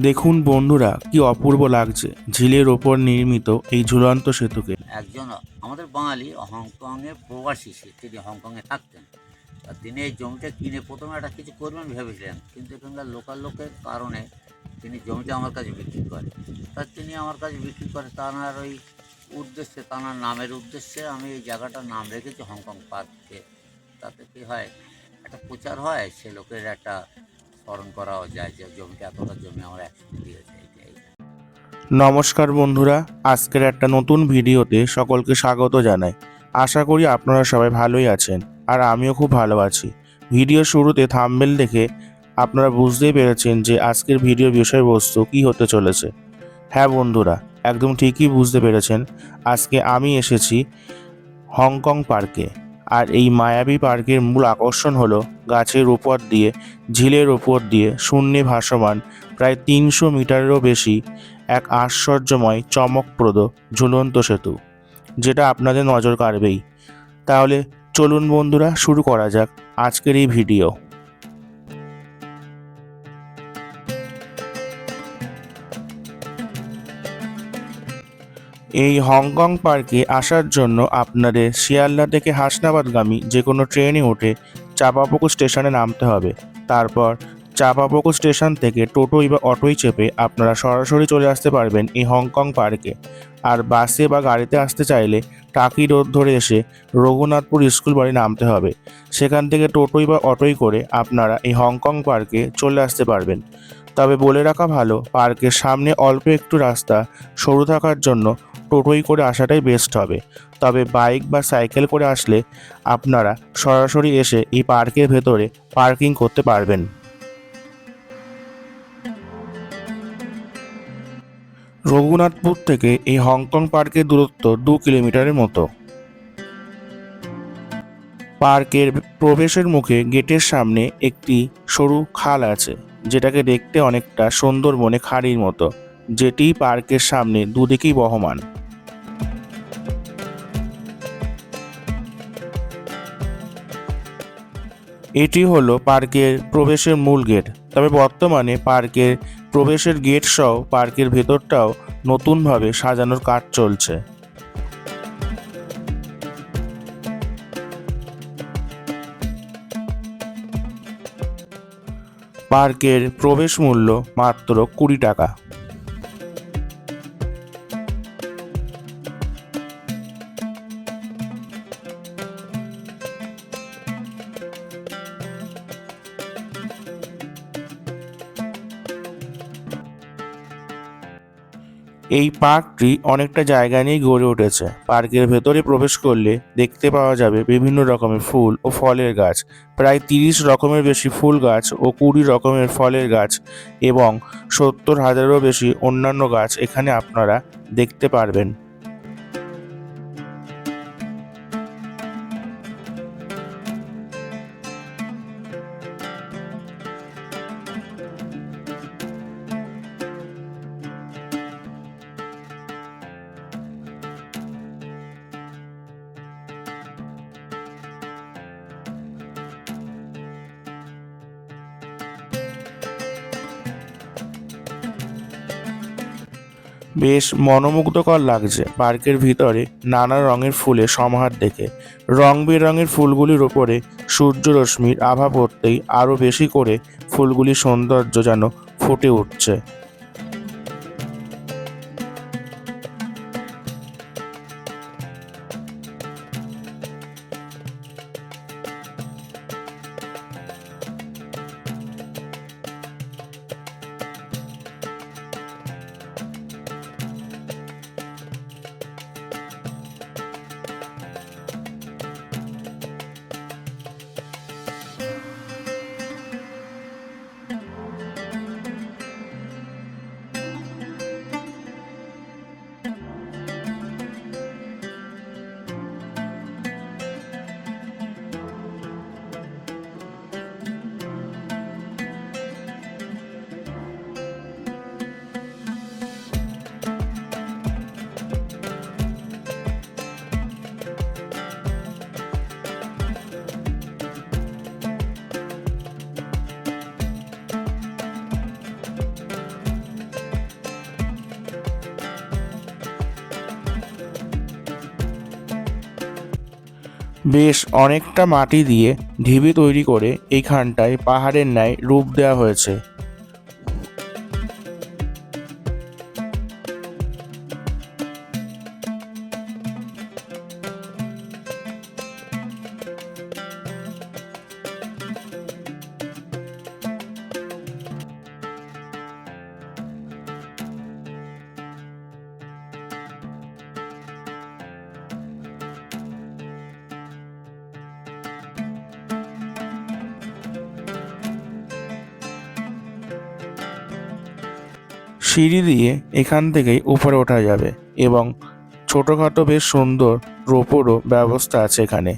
দেখুন বন্ধুরা, কি অপূর্ব লাগছে ঝিলের ওপর নির্মিত এই ঝুলন্ত সেতুকে। একজন আমাদের বাঙালি হংকংয়ে প্রবাসী, তিনি হংকংয়ে থাকতেন। তা তিনি এই জমিটা কিনে প্রথমে একটা কিছু করবেন ভেবেছিলেন, কিন্তু এখানকার লোকাল লোকের কারণে তিনি জমিটা আমার কাছে বিক্রি করেন। তা তিনি আমার কাছে বিক্রি করে তাঁর ওই উদ্দেশ্যে, তাঁর নামের উদ্দেশ্যে আমি এই জায়গাটার নাম রেখেছি হংকং পার্ককে। তাতে কী হয়, একটা প্রচার হয়, সে লোকের একটা স্মরণ করাও যায় যে জমিটা, এতটা জমি আমার একসঙ্গে দিয়েছে। এইটাই। নমস্কার বন্ধুরা, আজকের একটা নতুন ভিডিওতে সকলকে স্বাগত জানাই। আশা করি আপনারা সবাই ভালোই আছেন, আর আমিও খুব ভালো আছি। ভিডিও শুরুতে থাম্বনেল দেখে আপনারা বুঝতেই পেরেছেন যে আজকের ভিডিওর বিষয়বস্তু কী হতে চলেছে। হ্যাঁ বন্ধুরা, একদম ঠিকই বুঝতে পেরেছেন। আজকে আমি এসেছি হংকং পার্কে। আর এই মায়াবী পার্কের মূল আকর্ষণ হলো গাছের উপর দিয়ে, ঝিলের উপর দিয়ে শূন্যে ভাসমান প্রায় 300 মিটারেরও বেশি এক আশ্চর্যময় চমকপ্রদ ঝুলন্ত সেতু, যেটা আপনাদের নজর কাড়বেই। তাহলে চলুন বন্ধুরা, শুরু করা যাক আজকের এই ভিডিও। এই হংকং পার্কে আসার জন্য আপনাদের শিয়ালদা থেকে হাসনাবাদগামী যে কোনো ট্রেনে উঠে চাঁপাপুকুর স্টেশনে নামতে হবে। তারপর চাঁপাপুকুর স্টেশন থেকে টোটোই বা অটোই চেপে আপনারা সরাসরি চলে আসতে পারবেন এই হংকং পার্কে। আর বাসে বা গাড়িতে আসতে চাইলে টাকি রোড ধরে এসে রঘুনাথপুর স্কুল বাড়ি নামতে হবে। সেখান থেকে টোটোই বা অটোই করে আপনারা এই হংকং পার্কে চলে আসতে পারবেন। তবে বলে রাখা ভালো, পার্কের সামনে অল্প একটু রাস্তা সরু থাকার জন্য টোটোই করে আসাটাই বেস্ট হবে। তবে বাইক বা সাইকেল করে আসলে আপনারা সরাসরি এসে এই পার্কের ভেতরে পার্কিং করতে পারবেন। রঘুনাথপুর থেকে এই হংকং পার্কের দূরত্ব 2 কিলোমিটারের মতো। পার্কের প্রবেশের মুখে গেটের সামনে একটি সরু খাল আছে, যেটাকে দেখতে অনেকটা সুন্দরবনে খাড়ির মতো, যেটি পার্কের সামনে দুদিকেই বহমান। এটি হলো পার্কের প্রবেশের মূল গেট। তবে বর্তমানে পার্কের প্রবেশের গেট সহ পার্কের ভেতরটাও নতুনভাবে সাজানোর কাজ চলছে। পার্কের প্রবেশ মূল্য মাত্র 20 টাকা। এই পার্কটি অনেকটা জায়গা নিয়ে গড়ে উঠেছে। পার্কের ভেতরে প্রবেশ করলে দেখতে পাওয়া যাবে বিভিন্ন রকমের ফুল ও ফলের গাছ, প্রায় 30 রকমের বেশি ফুল গাছ ও 20 রকমের ফলের গাছ এবং 70,000-এরও বেশি অন্যান্য গাছ এখানে আপনারা দেখতে পারবেন। বেশ মনোমুগ্ধকর লাগছে পার্কের ভিতরে নানা রঙের ফুলের সমাহার দেখে। রং বেরঙের ফুলগুলির ওপরে সূর্যরশ্মির আভা পড়তেই আরও বেশি করে ফুলগুলির সৌন্দর্য যেন ফুটে উঠছে। বেশ অনেকটা মাটি দিয়ে ঢিবি তৈরি করে এইখানটায় পাহাড়ের ন্যায় রূপ দেওয়া হয়েছে। সিঁড়ি দিয়ে এখান থেকেই উপরে ওঠা যাবে এবং ছোটোখাটো বেশ সুন্দর রোপেরও ব্যবস্থা আছে এখানে।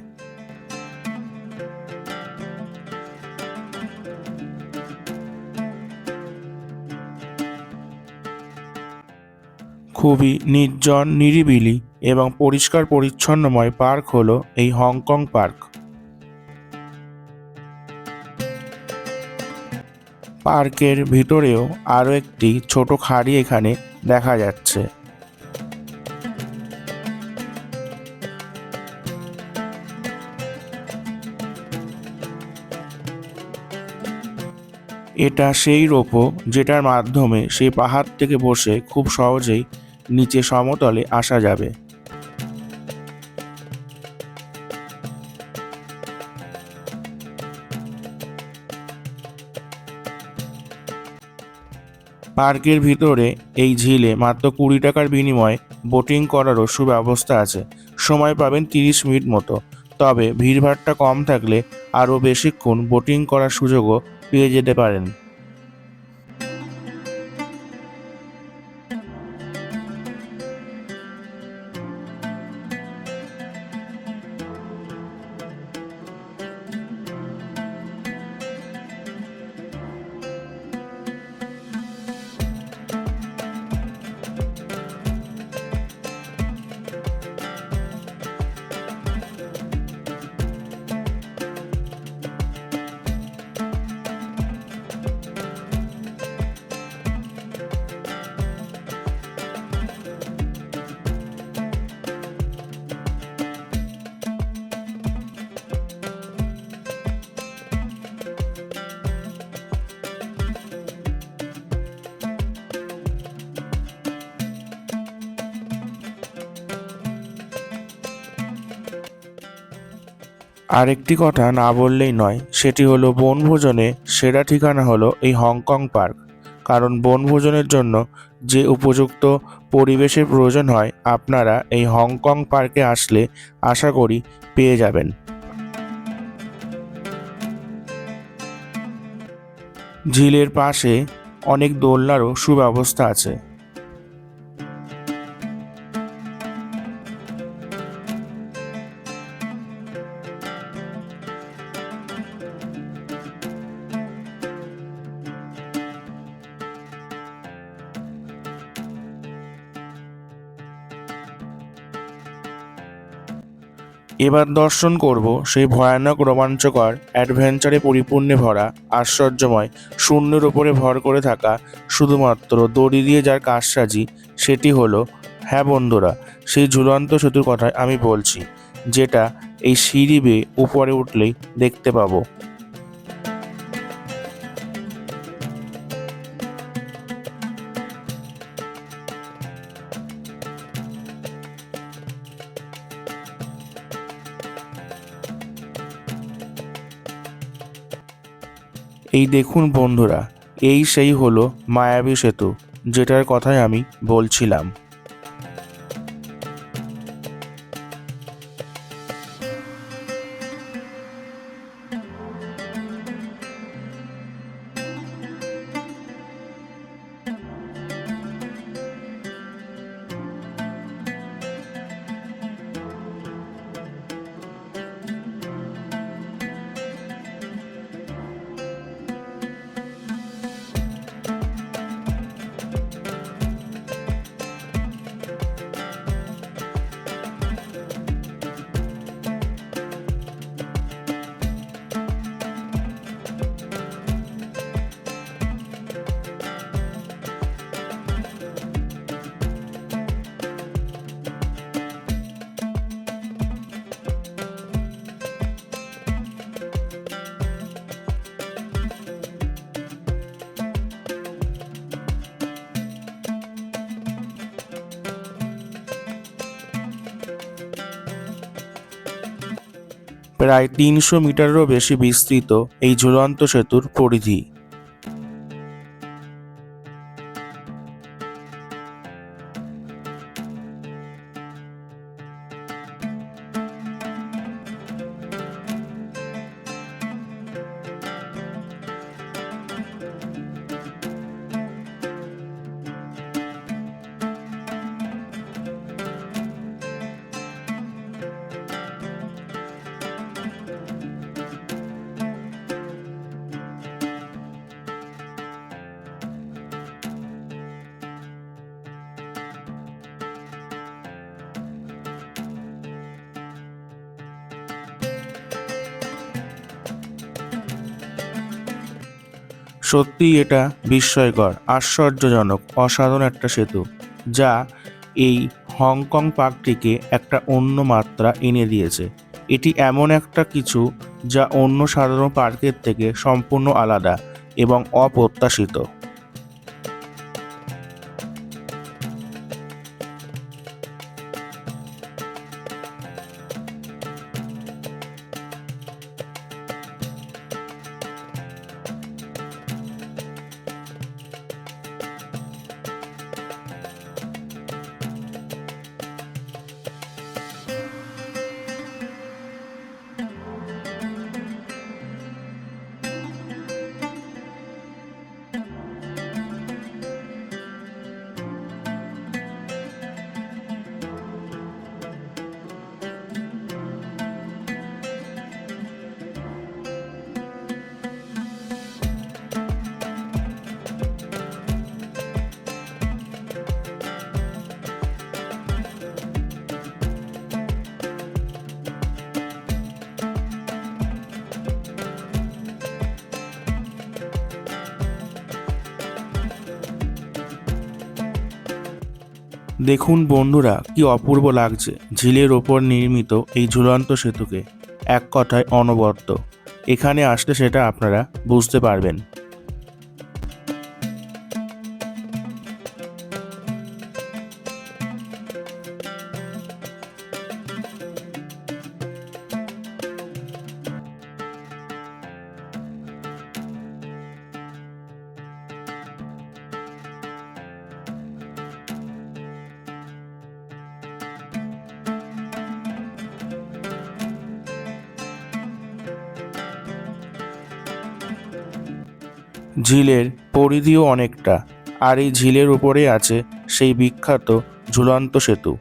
খুবই নির্জন, নিরিবিলি এবং পরিষ্কার পরিচ্ছন্নময় পার্ক হলো এই হংকং পার্ক। পার্কের ভিতরেও আরও একটি ছোট খাঁড়ি এখানে দেখা যাচ্ছে। এটা সেই রোপো যেটার মাধ্যমে সেই পাহাড় থেকে বসে খুব সহজেই নিচে সমতলে আসা যাবে। পার্কের ভিতরে এই ঝিলে মাত্র 20 টাকার বিনিময়ে বোটিং করারও সুব্যবস্থা আছে। সময় পাবেন 30 মিনিট মতো, তবে ভিড়ভাড়টা কম থাকলে আরও বেশিক্ষণ বোটিং করার সুযোগও পেয়ে যেতে পারেন। আরেকটি কথা না বললেই নয়, সেটি হলো বনভোজনে সেরা ঠিকানা হলো এই হংকং পার্ক। কারণ বনভোজনের জন্য যে উপযুক্ত পরিবেশের প্রয়োজন হয় আপনারা এই হংকং পার্কে আসলে আশা করি পেয়ে যাবেন। ঝিলের পাশে অনেক দোলনারও সুব্যবস্থা আছে। এবার দর্শন করব সেই ভয়ানক রোমাঞ্চকর অ্যাডভেঞ্চারে পরিপূর্ণে ভরা আশ্চর্যময় শূন্যের ওপরে ভর করে থাকা শুধুমাত্র দড়ি দিয়ে যার কারসাজি, সেটি হলো, হ্যাঁ বন্ধুরা, সেই ঝুলন্ত সেতুর কথাই আমি বলছি, যেটা এই সিঁড়ি বেয়ে উপরে উঠলেই দেখতে পাবো। এই দেখুন বন্ধুরা, এই সেই হলো মায়াবী সেতু, যেটার কথাই আমি বলছিলাম। প্রায় 300 মিটারেরও বেশি বিস্তৃত এই ঝুলন্ত সেতুর পরিধি। সত্যিই এটা বিস্ময়কর, আশ্চর্যজনক, অসাধারণ একটা সেতু, যা এই হংকং পার্কটিকে একটা অন্য মাত্রা এনে দিয়েছে। এটি এমন একটা কিছু যা অন্য সাধারণ পার্কের থেকে সম্পূর্ণ আলাদা এবং অপ্রত্যাশিত। দেখুন বন্ধুরা, কি অপূর্ব লাগছে ঝিলের ওপর নির্মিত এই ঝুলন্ত সেতুকে। এক কথায় অনবদ্য। এখানে আসলে সেটা আপনারা বুঝতে পারবেন। ঝিলের পরিধিও অনেকটা, আর এই ঝিলের উপরে আছে সেই বিখ্যাত ঝুলন্ত সেতু।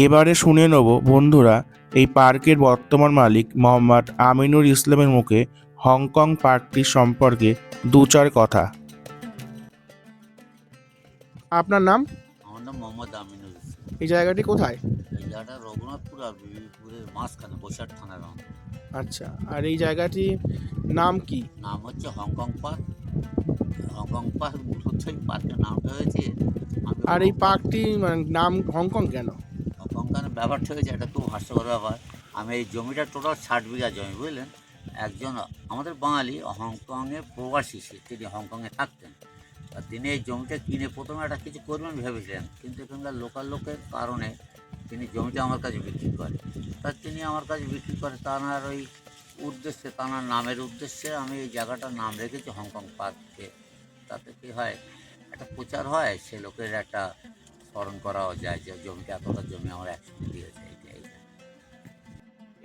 এবারে শুনে নেব বন্ধুরা, এই পার্কের বর্তমান মালিক মোহাম্মদ আমিনুর ইসলামের মুখে হংকং পার্কটি সম্পর্কে দু চার কথা। আপনার নাম? আমার নাম মোহাম্মদ আমিনুল ইসলাম। এই জায়গাটি কোথায়? এই জায়গাটা রঘুনাথপুর আর বিবিপুরের মাঝখানে বসিরহাট থানার মধ্যে। আচ্ছা, আর এই জায়গাটির নাম কি? নাম হচ্ছে হংকং পার্ক। হংকং পার্ক মূলত এই পার্কের নামটা হয়েছে আর এই পার্কটি নাম হংকং কেন? হংকং কেন ব্যাপারটা হয়েছে, এটা খুব হাস্যকর ব্যাপার। আমি এই জমিটা টোটাল 60 বিঘা জমি, বুঝলেন। একজন আমাদের বাঙালি হংকংয়ের প্রবাসী, তিনি হংকংয়ে থাকতেন। আর তিনি এই জমিটা কিনে প্রথমে একটা কিছু করবেন ভেবেছিলেন, কিন্তু এখানকার লোকাল লোকের কারণে তিনি জমিটা আমার কাছে বিক্রি করে। তিনি আমার কাছে বিক্রি করে তার ওই উদ্দেশ্যে, তার নামের উদ্দেশ্যে আমি এই জায়গাটার নাম রেখেছি হংকং পার্ককে। তাতে কী হয়, একটা প্রচার হয়, সে লোকের একটা স্মরণ করাও যায় যে জমিটা এতটা জমি আমার একসঙ্গে দিয়েছে।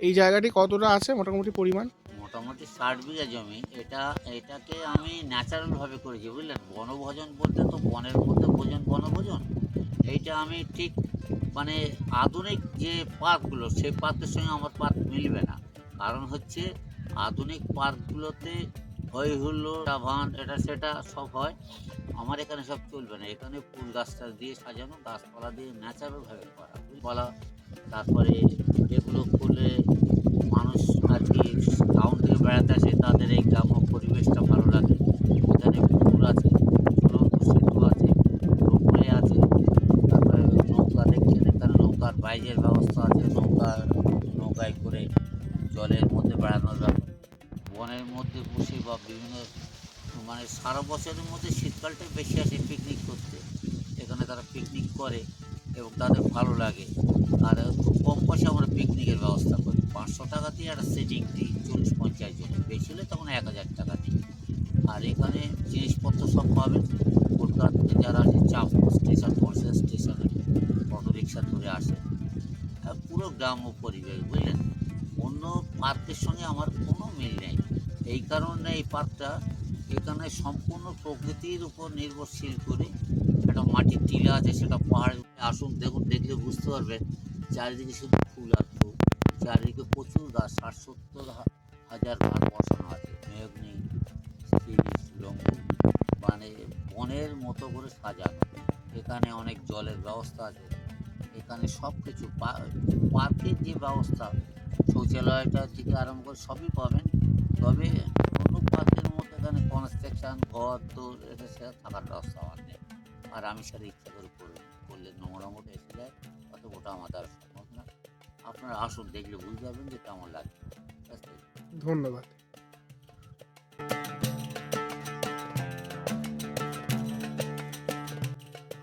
এই জায়গাটি কতটা আছে মোটামুটি পরিমাণ? মোটামুটি 60 বিঘা জমি। এটাকে আমি ন্যাচারালভাবে করেছি, বুঝলেন। বনভোজন বলতে তো বনের মধ্যে ভোজন, বনভোজন। এইটা আমি ঠিক মানে আধুনিক যে পার্কগুলো, সেই পার্কের সঙ্গে আমার পার্ক মিলবে না। কারণ হচ্ছে আধুনিক পার্কগুলোতে হই হুল্লোড়, ভান, এটা সেটা সব হয়। আমার এখানে সব চলবে না। এখানে ফুল গাছটা দিয়ে সাজানো, গাছপালা দিয়ে ন্যাচারালভাবে করা বলা। তারপরে এগুলো করলে মানুষ আর কি টাউন থেকে বেড়াতে আসে, তাদের এই গ্রাম্য পরিবেশটা ভালো লাগে। এখানে পুকুর আছে, ঝুলন্ত সেতু আছে, রোপওয়ে আছে। তারপরে নৌকা দেখছেন, এখানে নৌকার বাইরের ব্যবস্থা আছে, নৌকায় করে জলের মধ্যে বেড়ানোর ব্যাপার। বনের মধ্যে বসে বা বিভিন্ন মানে সারা বছরের মধ্যে শীতকালটাই বেশি আসে পিকনিক করতে। এখানে তারা পিকনিক করে এবং তাদের ভালো লাগে। আর খুব কম পয়সা আমরা পিকনিকের ব্যবস্থা করি। 500 টাকা দিয়ে একটা সিটিং দিই 40-50 জনের, বেশি হলে তখন 1000 টাকা দিই। আর এখানে জিনিসপত্র সব পাবেন। কলকাতা থেকে যারা আসে চাঁদপুর স্টেশন, বর্ষা স্টেশনে অটো রিক্সা ধরে আসে। পুরো গ্রাম্য পরিবেশ, বুঝলেন। অন্য পার্কের সঙ্গে আমার কোনো মিল নেই। এই কারণে এই পার্কটা এখানে সম্পূর্ণ প্রকৃতির উপর নির্ভরশীল করে একটা মাটির টিলা আছে, সেটা পাহাড়ে আসুন দেখুন, দেখলে বুঝতে পারবেন চারিদিকে শুধু ফুল আর ফুল। চারিদিকে প্রচুর গাছ, 60-70 হাজার গাছ বসানো আছে। মেঘনি, শিরিষ, লম্বু, মানে বনের মতো করে সাজানো। এখানে অনেক জলের ব্যবস্থা আছে। এখানে সব কিছু পার্কের যে ব্যবস্থা, শৌচালয়টা থেকে আরম্ভ করে সবই পাবেন। তবে অন্য পার্কের মধ্যে এখানে কনস্ট্রাকশন, ঘর দৌড়, এটা সেটা থাকার ব্যবস্থা আমার নেই। আর আমি সেটা ইচ্ছা করে করলে নোংরা মতো এসে যায়, অত ওটা আমার দ্বারা সম্ভব না। আপনারা আসুন, দেখলে বুঝতে পারবেন যে কেমন লাগবে। ধন্যবাদ।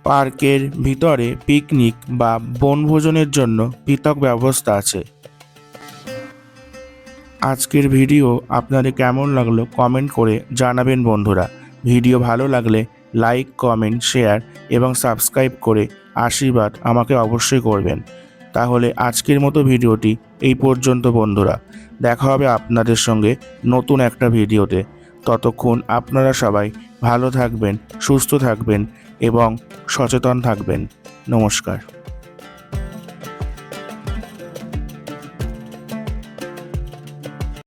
পার্কের ভিতরে পিকনিক বা বনভোজনের জন্য পৃথক ব্যবস্থা আছে। আজকের ভিডিও আপনাদের কেমন লাগলো কমেন্ট করে জানাবেন বন্ধুরা। ভিডিও ভালো লাগলে লাইক, কমেন্ট, শেয়ার এবং সাবস্ক্রাইব করে আশীর্বাদ আমাকে অবশ্যই করবেন। তাহলে আজকের মতো ভিডিওটি এই পর্যন্ত বন্ধুরা। দেখা হবে আপনাদের সঙ্গে নতুন একটা ভিডিওতে। ততক্ষণ আপনারা সবাই ভালো থাকবেন, সুস্থ থাকবেন এবং সচেতন থাকবেন। নমস্কার।